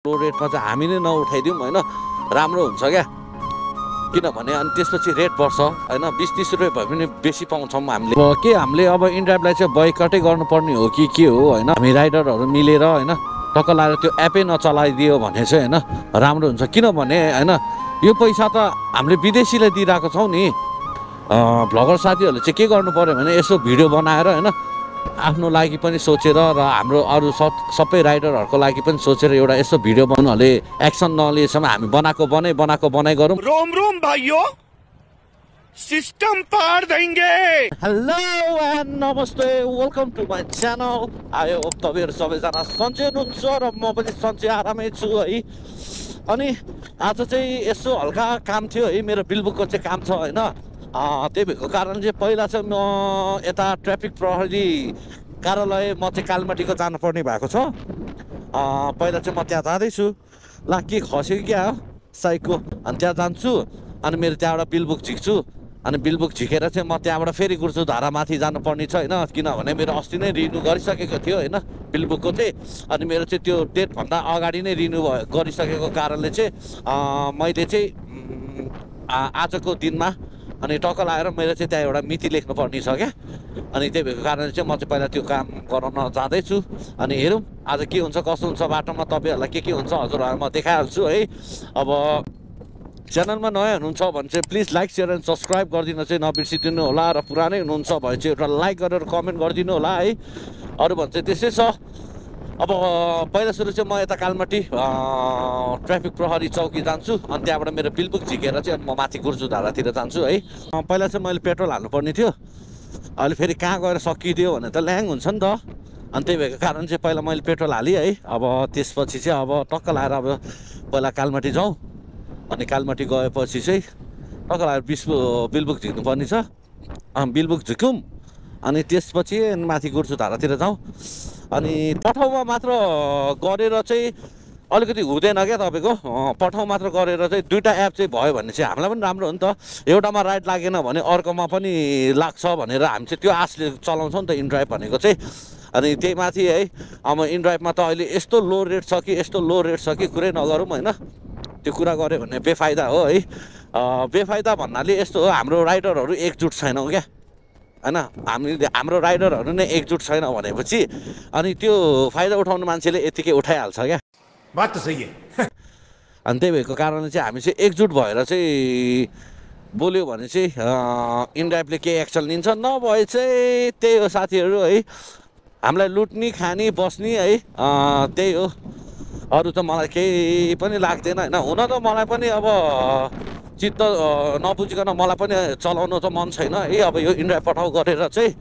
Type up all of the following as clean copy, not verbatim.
लो रेटमा चाहिँ हामी नै नउठाइदिउँ होइन राम्रो हुन्छ क्या किनभने अनि त्यसपछि रेट बढ्छ होइन 20-30 रुपियाँ भए पनि बेसी पाउँछौँ हामीले हामीले अब इन्ड्राइभलाई चाहिँ बोयकटै गर्नुपर्ने हो कि के हो होइन हामी राइडरहरू मिलेर होइन टक्क लाएर त्यो एपै नचलाइदियो भने चाहिँ होइन राम्रो हुन्छ किनभने होइन यो पैसा त हामीले विदेशीलाई दिइरहेको छौँ नि भ्लगर साथीहरूले चाहिँ के गर्नु पर्यो भने यसो भिडियो बनाएर होइन आफ्नो लागि पनि सोचेर र हाम्रो अरू सबै राइडरहरूको लागि पनि सोचेर एउटा यसो भिडियो बनाउनुले एक्सन नलिएसम्म हामी बनाएको बनाइ गरौँ रोम रोम भाइयों सिस्टम पार देंगे हेलो एन्ड नमस्ते वेलकम टु माई च्यानल आयो तपाईँहरू सबैजना सन्चै हुनुहुन्छ र म पनि सन्चै आरामै छु है अनि आज चाहिँ यसो हल्का काम थियो है मेरो बिलबुकको चाहिँ काम छ होइन त्यही भएको कारण चाहिँ पहिला चाहिँ म यता ट्राफिक प्रहरी कार्यालय म चाहिँ कालमाटीको जानुपर्ने भएको छ पहिला चाहिँ म त्यहाँ जाँदैछु ल के खस्यो कि क्या हो साइकको अनि त्यहाँ जान्छु अनि मेरो त्यहाँबाट बिलबुक झिक्छु अनि बिलबुक झिकेर चाहिँ म त्यहाँबाट फेरि गुर्जु धारामाथि जानुपर्ने छ होइन किनभने मेरो अस्ति नै रिन्यू गरिसकेको थियो होइन बिलबुकको चाहिँ अनि मेरो चाहिँ त्यो डेटभन्दा अगाडि नै रिन्यू गरिसकेको कारणले चाहिँ मैले चाहिँ आजको दिनमा अनि टक्क लाएर मैले चाहिँ त्यहाँ एउटा मिति लेख्नुपर्ने छ क्या अनि त्यही भएको कारणले चाहिँ म चाहिँ पहिला त्यो काम गराउन जाँदैछु अनि हेरौँ आज के हुन्छ कसो हुन्छ बाटोमा तपाईँहरूलाई के हुन्छ हजुरहरूलाई म देखाइहाल्छु है अब च्यानलमा नयाँ हुनुहुन्छ भने चाहिँ please like share and subscribe गरिदिनु चाहिँ नबिर्सिदिनु होला र पुरानै हुनुहुन्छ भने चाहिँ एउटा लाइक गरेर कमेन्ट गरिदिनु होला है अरू भने चाहिँ त्यस्तै छ अब पहिला सुरु चाहिँ म यता कालमाटी ट्राफिक प्रहरी चौकी जान्छु अनि त्यहाँबाट मेरो बिलबुक झिकेर चाहिँ अनि म माथि गुर्जु धारातिर जान्छु है पहिला चाहिँ मैले पेट्रोल हाल्नुपर्ने थियो अहिले फेरि कहाँ गएर सकिदियो भने त ल्याङ हुन्छ नि त अनि त्यही भएको कारण चाहिँ पहिला मैले पेट्रोल हालेँ है अब त्यसपछि चाहिँ अब टक्क लाएर अब पहिला कालमाटी जाउँ अनि कालमाटी गएपछि चाहिँ टक्क लाएर बिलबुक झिक्नुपर्ने छ बिलबुक झिकौँ अनि त्यसपछि माथि गुर्जु धारातिर जाउँ अनि पठाउमा मात्र गरेर चाहिँ अलिकति हुँदैन क्या तपाईँको पठाउ मात्र गरेर चाहिँ दुईवटा एप चाहिँ भयो भने चाहिँ हामीलाई पनि राम्रो हो नि त एउटामा राइड लागेन भने अर्कोमा पनि लाग्छ भनेर हामी चाहिँ त्यो आशले चलाउँछौँ नि त इनड्राइभ भनेको चाहिँ अनि त्यही माथि है अब इनड्राइभमा त अहिले यस्तो लो रेट छ कि कुरै नगरौँ होइन त्यो कुरा गऱ्यो भने बेफाइदा हो है बेफाइदा भन्नाले यस्तो हो हाम्रो राइडरहरू एकजुट छैनौँ क्या होइन हाम्रो राइडरहरू नै एकजुट छैन भनेपछि अनि त्यो फाइदा उठाउनु मान्छेले यतिकै उठाइहाल्छ क्या बात त सही है अनि त्यही भएको कारणले चाहिँ हामी चाहिँ एकजुट भएर चाहिँ बोल्यो भने चाहिँ इनड्राइभले केही एक्सन लिन्छ नभए चाहिँ त्यही हो साथीहरू है हामीलाई लुट्ने खाने बस्ने है त्यही हो अरू त मलाई केही पनि लाग्दैन होइन हुन त मलाई पनि अब चित्त नबुझिकन मलाई पनि चलाउनु त मन छैन है अब यो इन्ड्राइभ पठाउ गरेर चाहिँ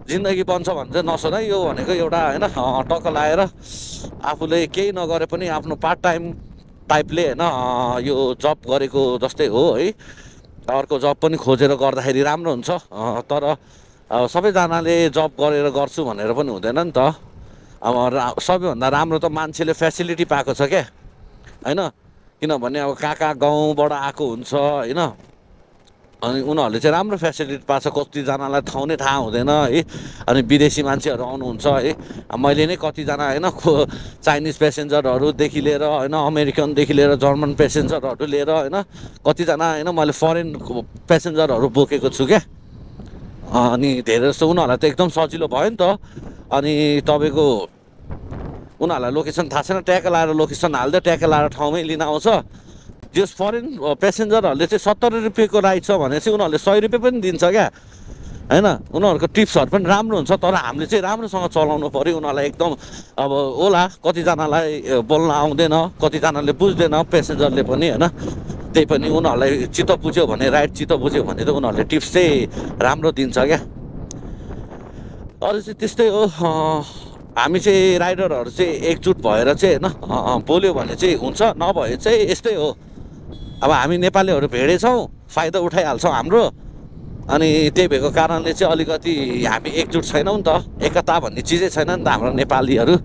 जिन्दगी बन्छ भने चाहिँ नसोध है यो भनेको एउटा होइन टक्क लाएर आफूले केही नगरे पनि आफ्नो पार्ट टाइम टाइपले होइन यो जब गरेको जस्तै हो है अर्को जब पनि खोजेर गर्दाखेरि राम्रो हुन्छ तर सबैजनाले जब गरेर गर्छु भनेर पनि हुँदैन नि त अब सबैभन्दा राम्रो त मान्छेले फेसिलिटी पाएको छ क्या होइन किनभने अब कहाँ गाउँबाट आएको हुन्छ होइन अनि उनीहरूले चाहिँ राम्रो फेसिलिटी पाएको छ कतिजनालाई ठाउँ नै थाहा हुँदैन है अनि विदेशी मान्छेहरू आउनुहुन्छ है मैले नै कतिजना होइन चाइनिज पेसेन्जरहरूदेखि लिएर होइन अमेरिकनदेखि लिएर जर्मन पेसेन्जरहरू लिएर होइन कतिजना होइन मैले फरेन पेसेन्जरहरू बोकेको छु क्या अनि धेरै जस्तो उनीहरूलाई त एकदम सजिलो भयो नि त अनि तपाईँको उनीहरूलाई लोकेसन थाहा छैन ट्याग लाएर लोकेसन हाल्दै ट्याग लाएर ठाउँमै लिन आउँछ जस फरेन पेसेन्जरहरूले चाहिँ 70 रुपियाँको राइड छ भने चाहिँ उनीहरूले 100 रुपियाँ पनि दिन्छ क्या होइन उनीहरूको टिप्सहरू पनि राम्रो हुन्छ तर हामीले चाहिँ राम्रोसँग चलाउनु पऱ्यो उनीहरूलाई एकदम अब होला कतिजनालाई बोल्न आउँदैन कतिजनाले बुझ्दैन पेसेन्जरले पनि होइन त्यही पनि उनीहरूलाई चित्त बुझ्यो भने राइड चित्त बुझ्यो भने त उनीहरूले टिप्स चाहिँ राम्रो दिन्छ क्या अरू चाहिँ त्यस्तै हो हामी चाहिँ राइडरहरू चाहिँ एकजुट भएर चाहिँ होइन बोल्यो भने चाहिँ हुन्छ नभए चाहिँ यस्तै हो अब हामी नेपालीहरू भेडे छौँ फाइदा उठाइहाल्छौँ हाम्रो अनि त्यही भएको कारणले चाहिँ अलिकति हामी एकजुट छैनौँ नि त एकता भन्ने चिजै छैन नि त हाम्रो नेपालीहरू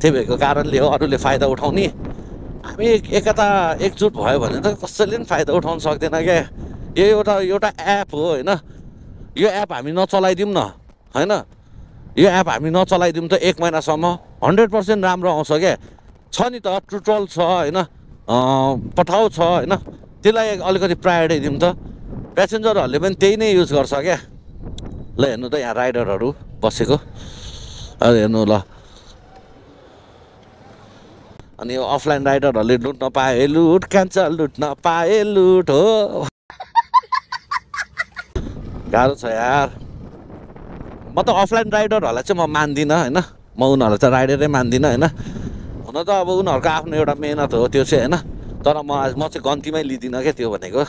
त्यही भएको कारणले हो अरूले फाइदा उठाउने हामी एकता एकजुट भयो भने त कसैले पनि फाइदा उठाउन सक्दैन क्या यो एउटा एप हो होइन यो एप हामी नचलाइदिउँ न होइन यो एप हामी नचलाइदिउँ त 1 महिनासम्म 100% राम्रो आउँछ क्या छ नि त, टुटल छ होइन, पठाउ छ होइन, त्यसलाई अलिकति प्रायोरिटी दिउँ त। प्यासेन्जरहरूले पनि त्यही नै युज गर्छ क्या। ल हेर्नु त यहाँ राइडरहरू बसेको, हेर्नु ल। अनि यो अफलाइन राइडरहरूले लुट्न पाए लुट, कान्छ लुट्न पाए लुट हो। गाह्रो छ यार। म त अफलाइन राइडरहरूलाई चाहिँ म मान्दिनँ होइन, म उनीहरूलाई चाहिँ राइडरै मान्दिनँ होइन। हुन त अब उनीहरूको आफ्नो एउटा मेहनत हो त्यो चाहिँ होइन, तर म चाहिँ गन्तीमै लिँदिनँ क्या त्यो भनेको।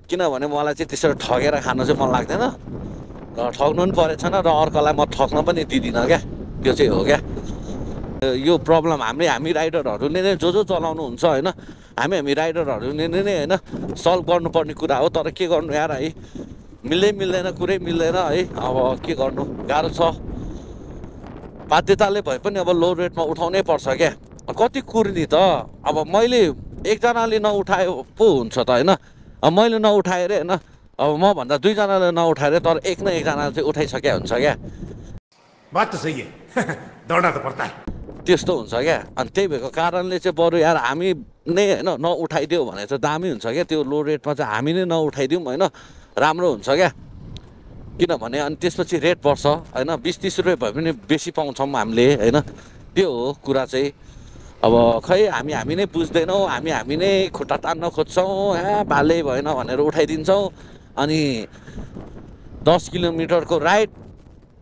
किनभने मलाई चाहिँ त्यसरी ठगेर खानु चाहिँ मन लाग्दैन र ठग्नु पनि परेको छैन र अर्कोलाई म ठग्न पनि दिँदिनँ क्या, त्यो चाहिँ हो क्या। यो प्रब्लम हामी राइडरहरूले नै जो चलाउनुहुन्छ होइन, हामी राइडरहरूले नै होइन सल्भ गर्नुपर्ने कुरा हो। तर के गर्नु यार है, मिल्दैन, कुरै मिल्दैन है। अब के गर्नु, गाह्रो छ। बाध्यताले भए पनि अब लो रेटमा उठाउनै पर्छ क्या। कति कुर्ने त, अब मैले एकजनाले नउठायो पो हुन्छ त होइन, अब मैले नउठाएर होइन, अब म भन्दा दुईजनाले नउठाएर तर एक न एकजनाले चाहिँ उठाइसक्या हुन्छ क्या। बात त सही है, दौडना त पर्ता है। त्यस्तो हुन्छ क्या। अनि त्यही भएको कारणले चाहिँ बरु यार हामी नै होइन नउठाइदियो भने चाहिँ दामी हुन्छ क्या। त्यो लो रेटमा चाहिँ हामी नै नउठाइदिउँ होइन, राम्रो हुन्छ क्या। किनभने अनि त्यसपछि रेट बढ्छ होइन, 20-30 रुपियाँ भए पनि बेसी पाउँछौँ हामीले होइन, त्यो हो कुरा चाहिँ। अब खै हामी नै बुझ्दैनौँ, हामी नै खुट्टा तान्न खोज्छौँ, बाले भएन भनेर उठाइदिन्छौँ। अनि 10 किलोमिटरको राइड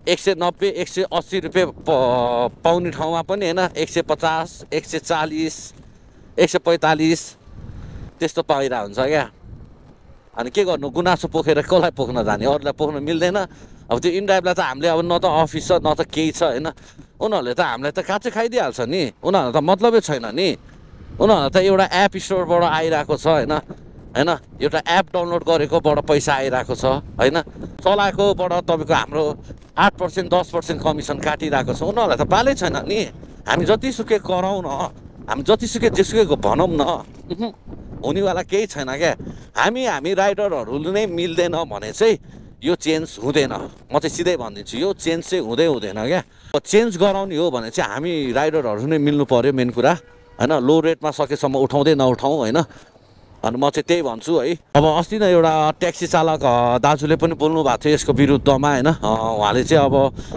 190-180 रुपियाँ पाउने ठाउँमा पनि होइन 150, 140, 145 त्यस्तो पाइरहेको हुन्छ क्या। अनि के गर्नु, गुनासो पोखेर कसलाई पोख्न जाने, अरूलाई पोख्न मिल्दैन। अब त्यो इनड्राइभलाई त हामीले अब न त अफिस छ न त केही छ होइन, उनीहरूले त हामीलाई त काँचै खाइदिइहाल्छ नि, उनीहरूलाई त मतलबै छैन नि। उनीहरूलाई त एउटा एप स्टोरबाट आइरहेको छ होइन, एउटा एप डाउनलोड गरेकोबाट पैसा आइरहेको छ होइन, चलाएकोबाट तपाईँको हाम्रो 8%, 10% कमिसन काटिरहेको छ। उनीहरूलाई त पालै छैन नि। हामी जतिसुकै कराउँ न, हामी जतिसुकै जेसुकै भनौँ न, हुनेवाला केही छैन क्या। हामी राइडरहरू नै मिल्दैन भने चाहिँ यो चेन्ज हुँदैन। म चाहिँ सिधै भनिदिन्छु, यो चेन्ज चाहिँ हुँदैन क्या। चेन्ज गराउने हो भने चाहिँ हामी राइडरहरू नै मिल्नु पऱ्यो मेन कुरा होइन। लो रेटमा सकेसम्म उठाउँदै नउठाउँ होइन। अनि म चाहिँ त्यही भन्छु है। अब अस्ति नै एउटा ट्याक्सी चालक दाजुले पनि बोल्नु भएको थियो यसको विरुद्धमा होइन। उहाँले चाहिँ अब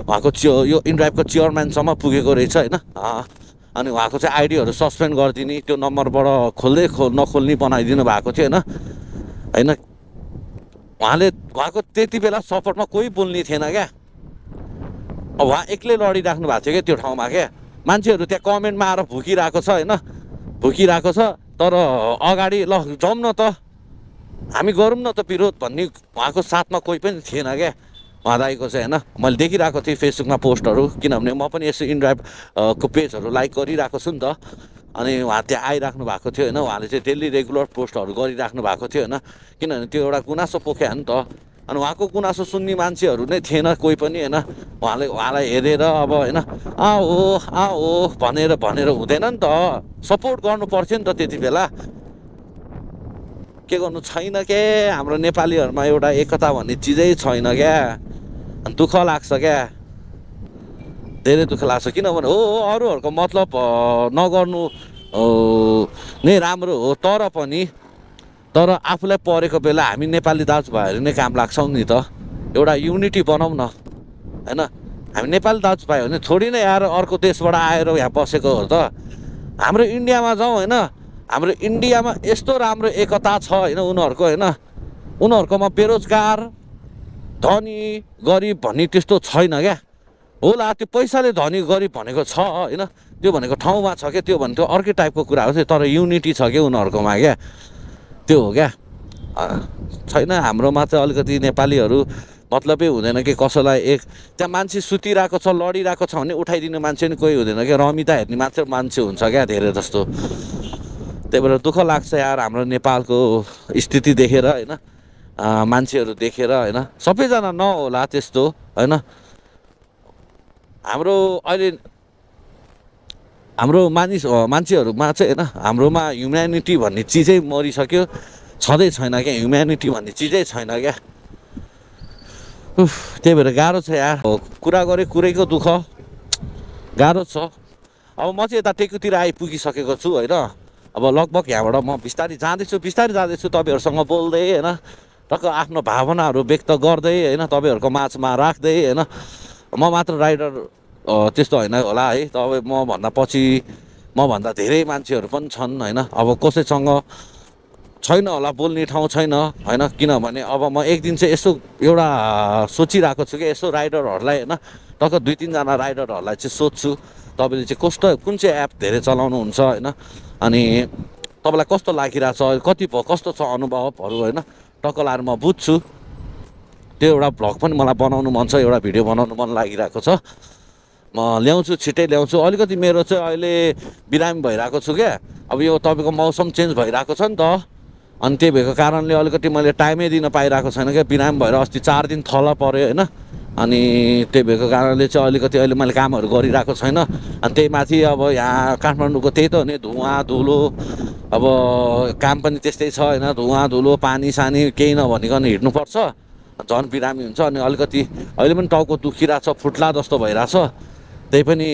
उहाँको यो इनड्राइभको चेयरम्यानसम्म पुगेको रहेछ होइन। अनि उहाँको चाहिँ आइडीहरू सस्पेन्ड गरिदिने, त्यो नम्बरबाट नखोल्ने बनाइदिनु भएको थियो होइन। उहाँको त्यति बेला सपोर्टमा कोही बोल्ने थिएन क्या। अब उहाँ एक्लै लडिराख्नु भएको थियो क्या त्यो ठाउँमा क्या। मान्छेहरू त्यहाँ कमेन्टमा आएर भुकिरहेको छ होइन, भुकिरहेको छ। तर अगाडि ल जाउँ न त, हामी गरौँ न त विरोध भन्ने उहाँको साथमा कोही पनि थिएन क्या उहाँ दाइको चाहिँ होइन। मैले देखिरहेको थिएँ फेसबुकमा पोस्टहरू, किनभने म पनि यसो इनड्राइभ को पेजहरू लाइक गरिरहेको छु नि त। अनि उहाँ त्यहाँ आइराख्नु भएको थियो होइन। उहाँले चाहिँ डेली रेगुलर पोस्टहरू गरिराख्नु भएको थियो होइन, किनभने त्यो एउटा गुनासो पोख्या नि त। अनि उहाँको गुनासो सुन्ने मान्छेहरू नै थिएन कोही पनि होइन। उहाँलाई हेरेर अब होइन आओ भनेर हुँदैन नि त, सपोर्ट गर्नु पर्थ्यो नि त त्यति बेला। के गर्नु छैन के, हाम्रो नेपालीहरूमा एउटा एकता भन्ने चिजै छैन क्या। दुःख लाग्छ क्या, धेरै दुःख लाग्छ। किनभने हो अरूहरूको मतलब नगर्नु नै राम्रो हो, तर आफूलाई परेको बेला हामी नेपाली दाजुभाइहरू नै काम लाग्छौँ नि त। एउटा युनिटी बनाऊ न होइन। हामी नेपाली दाजुभाइ हो भने थोरै नै आएर अर्को देशबाट आएर यहाँ बसेको हो त। हाम्रो इन्डियामा जाउँ होइन, हाम्रो इन्डियामा यस्तो राम्रो एकता छ होइन उनीहरूको होइन। उनीहरूकोमा बेरोजगार धनी गरिब भन्ने त्यस्तो छैन क्या। होला त्यो पैसाले धनी गरिब भनेको छ होइन, त्यो भनेको ठाउँमा छ क्या, त्यो भने त्यो अर्कै टाइपको कुरा हो त्यो। तर युनिटी छ क्या उनीहरूकोमा क्या, त्यो हो क्या। छैन हाम्रोमा चाहिँ अलिकति नेपालीहरू मतलबै हुँदैन कि कसैलाई त्यहाँ मान्छे सुतिरहेको छ लडिरहेको छ भने उठाइदिने मान्छे नि कोही हुँदैन क्या। रमिता हेर्ने मान्छे हुन्छ क्या धेरै जस्तो। त्यही भएर दुःख लाग्छ यार हाम्रो नेपालको स्थिति देखेर होइन, मान्छेहरू देखेर होइन। सबैजना नहोला त्यस्तो होइन। हाम्रो मान्छेहरूमा चाहिँ होइन, हाम्रोमा ह्युम्यानिटी भन्ने चिजै मरिसक्यो, छँदै छैन क्या। ह्युम्यानिटी भन्ने चिजै छैन क्या। त्यही भएर गाह्रो छ यार। कुरा गरे कुरैको दुःख, गाह्रो छ। अब म चाहिँ यता टेकुतिर आइपुगिसकेको छु होइन। अब लगभग यहाँबाट म बिस्तारै जाँदैछु तपाईँहरूसँग बोल्दै होइन, टक्क आफ्नो भावनाहरू व्यक्त गर्दै होइन, तपाईँहरूको माझमा राख्दै होइन। म मात्र राइडर त्यस्तो होइन होला है, तपाईँ मभन्दा पछि मभन्दा धेरै मान्छेहरू पनि छन् होइन। अब कसैसँग छैन होला बोल्ने ठाउँ छैन होइन, किनभने अब म एक दिन चाहिँ यसो एउटा सोचिरहेको छु कि यसो राइडरहरूलाई होइन, टक्क 2-3 जना राइडरहरूलाई चाहिँ सोध्छु तपाईँले चाहिँ कुन चाहिँ एप धेरै चलाउनुहुन्छ होइन, अनि तपाईँलाई कस्तो लागिरहेछ, कस्तो छ अनुभवहरू होइन, टक्क लाएर म बुझ्छु। त्यो एउटा भ्लग पनि मलाई बनाउनु मन छ, एउटा भिडियो बनाउनु मन लागिरहेको छ, म ल्याउँछु, छिट्टै ल्याउँछु। अलिकति मेरो चाहिँ अहिले बिरामी भइरहेको छु क्या, अब यो तपाईँको मौसम चेन्ज भइरहेको छ नि त, अनि त्यही भएको कारणले अलिकति मैले टाइमै दिन पाइरहेको छैन क्या, बिरामी भएर अस्ति 4 दिन थला पऱ्यो होइन। अनि त्यही भएको कारणले चाहिँ अलिकति अहिले मैले कामहरू गरिरहेको छैन। अनि त्यही माथि अब यहाँ काठमाडौँको त्यही त हो नि, धुवाँ धुलो, अब काम पनि त्यस्तै छ होइन, धुवाँ धुलो पानी सानी केही नभनिकन हिँड्नुपर्छ, झन् बिरामी हुन्छ। अनि अलिकति अहिले पनि टाउको दुखिरहेछ, फुट्ला जस्तो भइरहेछ, त्यही पनि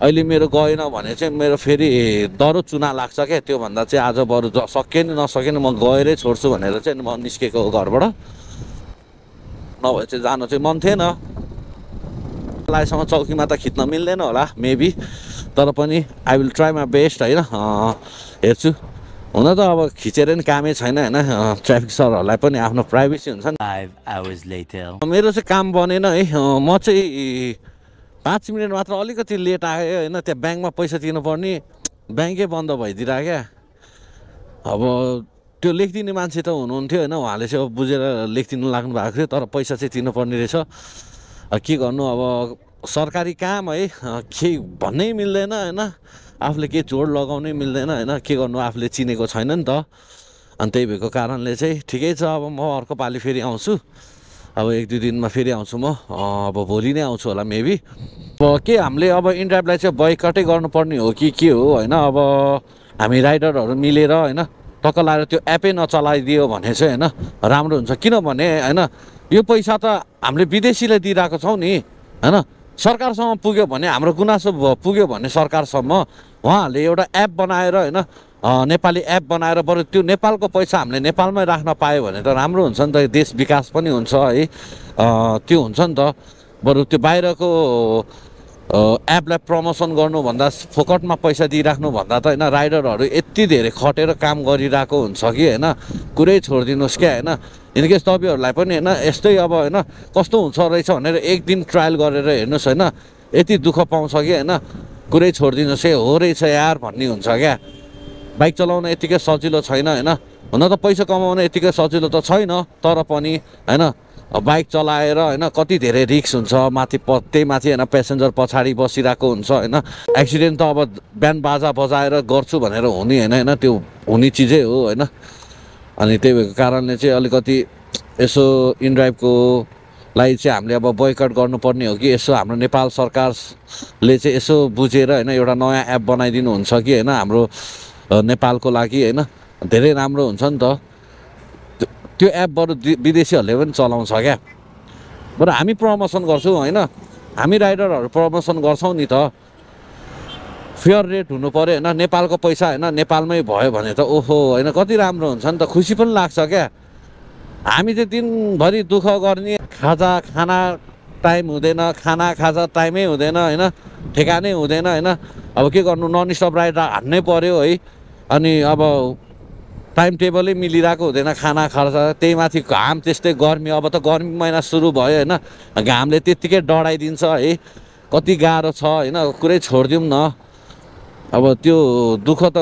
अहिले मेरो गएन भने चाहिँ मेरो फेरि डह्रो चुना लाग्छ क्या, त्योभन्दा चाहिँ आज बरु सके नि नसके नि म गएरै छोड्छु भनेर चाहिँ म निस्केको घरबाट, नभए चाहिँ जानु चाहिँ मन थिएन। लाइसँग चौकीमा त खिच्न मिल्दैन होला मेबी, तर पनि I will try my best होइन, हेर्छु। हुन त अब खिचेर नि कामै छैन होइन, ट्राफिक सरहरूलाई पनि आफ्नो प्राइभेसी हुन्छ नि। 5 hours later मेरो चाहिँ काम बनेन है, म चाहिँ 5 मिनट मात्र अलिकति लेट आयो होइन, त्यहाँ ब्याङ्कमा पैसा तिर्नुपर्ने, ब्याङ्कै बन्द भइदिरहेको क्या। अब त्यो लेखिदिने मान्छे त हुनुहुन्थ्यो होइन, उहाँले चाहिँ अब बुझेर लेखिदिनु लाग्नु भएको थियो, तर पैसा चाहिँ तिर्नुपर्ने रहेछ। के गर्नु अब सरकारी काम है, केही भन्नै मिल्दैन होइन, आफूले केही जोड लगाउनै मिल्दैन होइन, के गर्नु आफूले चिनेको छैन नि त। अनि त्यही भएको कारणले चाहिँ ठिकै छ, अब म अर्को पालि फेरि आउँछु, अब 1-2 दिनमा फेरि आउँछु म, अब भोलि नै आउँछु होला मेबी। अब के हामीले अब इन्ड्राइभलाई चाहिँ बोयकटै गर्नुपर्ने हो कि के हो होइन, अब हामी राइडरहरू मिलेर होइन टक्क लाएर त्यो एपै नचलाइदियो भने चाहिँ होइन राम्रो हुन्छ। किनभने होइन यो पैसा त हामीले विदेशीलाई दिइरहेको छौँ नि होइन, सरकारसम्म पुग्यो भने, हाम्रो गुनासो पुग्यो भने सरकारसम्म, उहाँहरूले एउटा एप बनाएर होइन, नेपाली एप बनाएर बरु त्यो नेपालको पैसा हामीले नेपालमै राख्न पायो भने त राम्रो हुन्छ नि त, देश विकास पनि हुन्छ है, त्यो हुन्छ नि त। बरु त्यो बाहिरको एपलाई प्रमोसन गर्नुभन्दा फोकटमा पैसा दिइराख्नु भन्दा त होइन, राइडरहरू यति धेरै खटेर काम गरिरहेको हुन्छ कि होइन, कुरै छोडिदिनुहोस् क्या होइन। इनकेस तपाईँहरूलाई पनि होइन यस्तै अब होइन कस्तो हुन्छ रहेछ भनेर एक दिन ट्रायल गरेर हेर्नुहोस् होइन, यति दुःख पाउँछ कि होइन, कुरै छोडिदिनुहोस् है, हो रहेछ यार भन्ने हुन्छ क्या। बाइक चलाउन यतिकै सजिलो छैन होइन, हुन त पैसा कमाउन यतिकै सजिलो त छैन, तर पनि होइन बाइक चलाएर होइन कति धेरै रिस्क हुन्छ, त्यही माथि होइन पेसेन्जर पछाडि बसिरहेको हुन्छ होइन। एक्सिडेन्ट त अब बिहान बाजा बजाएर गर्छु भनेर हुने होइन होइन, त्यो हुने चिजै हो होइन। अनि त्यही भएको कारणले चाहिँ अलिकति यसो इन्ड्राइभको लागि चाहिँ हामीले अब बोयकट गर्नुपर्ने हो कि यसो हाम्रो नेपाल सरकारले चाहिँ यसो बुझेर होइन एउटा नयाँ एप बनाइदिनुहुन्छ कि होइन, हाम्रो नेपालको लागि होइन धेरै राम्रो हुन्छ नि त। त्यो एप बरु विदेशीहरूले पनि चलाउँछ क्या, बरु हामी प्रमोसन गर्छौँ होइन, हामी राइडरहरू प्रमोसन गर्छौँ नि त। फेयर रेट हुनु पऱ्यो होइन, नेपालको पैसा होइन नेपालमै भयो भने त ओहो होइन कति राम्रो हुन्छ नि त, खुसी पनि लाग्छ क्या। हामी चाहिँ दिनभरि दुःख गर्ने, खाना टाइम हुँदैन, खाजा टाइमै हुँदैन होइन, ठेगानै हुँदैन होइन। अब के गर्नु, नन स्टप राइड हान्नै पऱ्यो है, अनि अब टाइम टेबलै मिलिरहेको हुँदैन खाना खर्च, त्यही माथि घाम त्यस्तै गर्मी, अब त गर्मी महिना सुरु भयो होइन, घामले त्यत्तिकै डढाइदिन्छ है, कति गाह्रो छ होइन, कुरै छोडिदिउँ न। अब त्यो दुःख त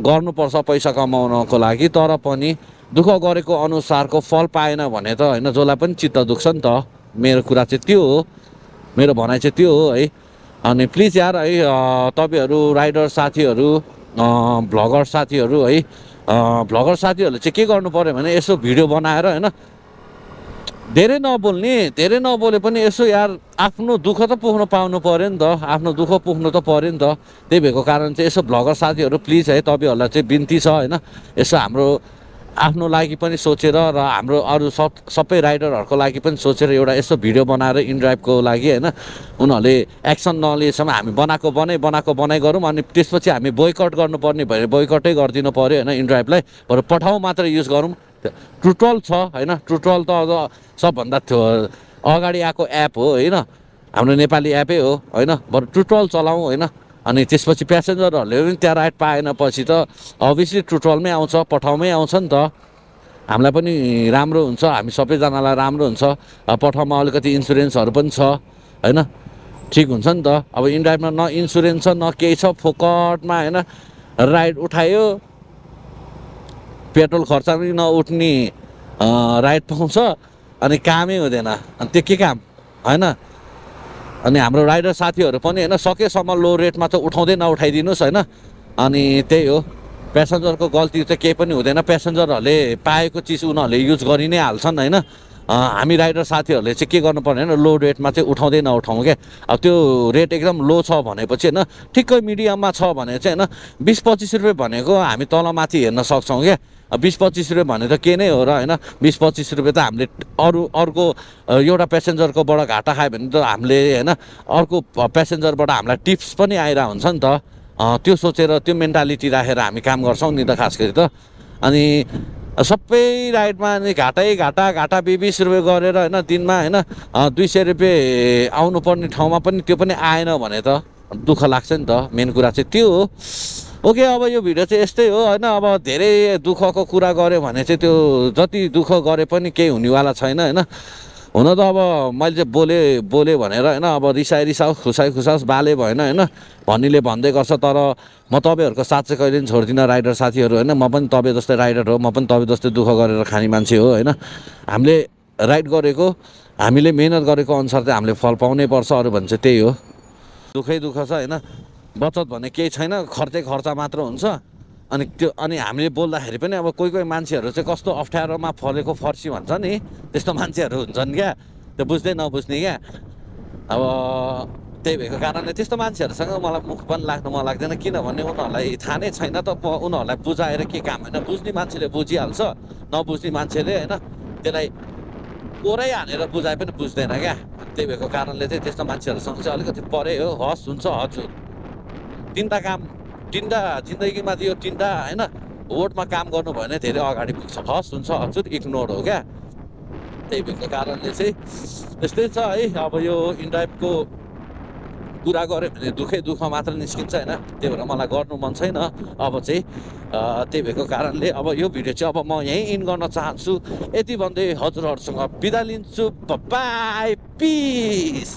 गर्नुपर्छ पैसा कमाउनको लागि, तर पनि दुःख गरेको अनुसारको फल पाएन भने त होइन जसलाई पनि चित्त दुख्छ नि त। मेरो कुरा चाहिँ त्यो हो, मेरो भनाइ चाहिँ त्यो हो है। अनि प्लिज यार है तपाईँहरू राइडर साथीहरू, भ्लगर साथीहरू है, भ्लगर साथीहरूले चाहिँ के गर्नु पऱ्यो भने यसो भिडियो बनाएर होइन धेरै नबोले पनि यसो यार आफ्नो दुःख त पुग्नु पाउनु पऱ्यो नि त, आफ्नो दुःख पुग्नु त पऱ्यो नि त। त्यही भएको कारण चाहिँ यसो भ्लगर साथीहरू प्लिज है तपाईँहरूलाई चाहिँ बिन्ती छ होइन, यसो हाम्रो आफ्नो लागि पनि सोचेर र हाम्रो अरू सबै राइडरहरूको लागि पनि सोचेर एउटा यस्तो भिडियो बनाएर इनड्राइभको लागि होइन उनीहरूले एक्सन नलिएसम्म हामी बनाएको बनाइ गरौँ अनि त्यसपछि हामी बोयकट गर्नुपर्ने भएर बोयकटै गरिदिनु पऱ्यो होइन इनड्राइभलाई बरु पठाउँ मात्र युज गरौँ ट्रुटल छ होइन ट्रुटल त अझ सबभन्दा अगाडि आएको एप हो होइन हाम्रो नेपाली एपै हो होइन बरु ट्रुटल चलाउँ होइन अनि त्यसपछि प्यासेन्जरहरूले पनि त्यहाँ राइड पाएन पछि त अभियसली ट्रुटलमै आउँछ पठाउमै आउँछ नि त हामीलाई पनि राम्रो हुन्छ हामी सबैजनालाई राम्रो हुन्छ पठाउमा अलिकति इन्सुरेन्सहरू पनि छ होइन ठिक हुन्छ नि त अब इनड्राइभमा न इन्सुरेन्स छ न केही छ फोकटमा होइन राइड उठायो पेट्रोल खर्च पनि नउठ्ने राइड पाउँछ अनि कामै हुँदैन अनि त्यो के काम होइन अनि हाम्रो राइडर साथीहरू पनि होइन सकेसम्म लो रेटमा त उठाउँदै नउठाइदिनुहोस् होइन अनि त्यही हो प्यासेन्जरको गल्ती चाहिँ केही पनि हुँदैन प्यासेन्जरहरूले पाएको चिज उनीहरूले युज गरि नै हाल्छन् होइन हामी राइडर साथीहरूले चाहिँ के गर्नुपर्ने होइन लो रेटमा चाहिँ उठाउँदै नउठाउँ क्या अब त्यो रेट एकदम लो छ भनेपछि होइन ठिक्कै मिडियममा छ भने चाहिँ होइन 20-25 रुपियाँ भनेको हामी तलमाथि हेर्न सक्छौँ क्या 20-25 रुपियाँ भने त के नै हो र होइन 20-25 रुपियाँ त हामीले अर्को एउटा प्यासेन्जरकोबाट घाटा खायो भने त हामीले होइन अर्को प्यासेन्जरबाट हामीलाई टिप्स पनि आइरहेको हुन्छ नि त त्यो सोचेर त्यो मेन्टालिटी राखेर हामी काम गर्छौँ नि त खास गरी त अनि सबै राइडमा अनि घाटा 20 रुपियाँ गरेर होइन दिनमा होइन 200 रुपियाँ आउनुपर्ने ठाउँमा पनि त्यो पनि आएन भने त दुःख लाग्छ नि त मेन कुरा चाहिँ त्यो हो ओके अब यो भिडियो चाहिँ यस्तै हो होइन अब धेरै दुःखको कुरा गऱ्यो भने चाहिँ त्यो जति दुःख गरे पनि केही हुनेवाला छैन होइन हुन त अब मैले चाहिँ बोले भनेर होइन अब रिसाओस् खुसाओस् बाले भएन होइन भन्नेले भन्दै गर्छ तर म तपाईँहरूको साथ चाहिँ कहिले पनि छोड्दिनँ राइडर साथीहरू होइन म पनि तपाईँ जस्तै राइडर हो म पनि तपाईँ जस्तै दुःख गरेर खाने मान्छे हो होइन हामीले राइड गरेको हामीले मेहनत गरेको अनुसार चाहिँ हामीले फल पाउनै पर्छ अरू भने चाहिँ त्यही हो दुःखै दुःख छ होइन बचत भन्ने केही छैन खर्च मात्र हुन्छ अनि हामीले बोल्दाखेरि पनि अब कोही मान्छेहरू चाहिँ कस्तो अप्ठ्यारोमा फलेको फर्सी भन्छ नि त्यस्तो मान्छेहरू हुन्छन् क्या त्यो बुझ्दै नबुझ्ने क्या अब त्यही भएको कारणले त्यस्तो मान्छेहरूसँग मलाई मुख पनि लाग्नु मन लाग्दैन किनभने उनीहरूलाई थाहा नै छैन त उनीहरूलाई बुझाएर के काम होइन बुझ्ने मान्छेले बुझिहाल्छ नबुझ्ने मान्छेले होइन त्यसलाई कोरै हानेर बुझाए पनि बुझ्दैन क्या त्यही भएको कारणले चाहिँ त्यस्तो मान्छेहरूसँग चाहिँ अलिकति परै हो हस् हुन्छ हजुर तिनवटा जिन्दगीमा यो तिनवटा होइन वोटमा काम गर्नु भयो भने धेरै अगाडि पुग्छ हस् हुन्छ हजुर इग्नोर हो क्या त्यही भएको कारणले चाहिँ त्यस्तै छ है अब यो इनड्राइभको कुरा गऱ्यो भने दुःख मात्र निस्किन्छ होइन त्यही भएर मलाई गर्नु मन छैन अब चाहिँ त्यही भएको कारणले अब यो भिडियो चाहिँ अब म यहीँ इन गर्न चाहन्छु यति भन्दै हजुरहरूसँग बिदा लिन्छु बाई पिस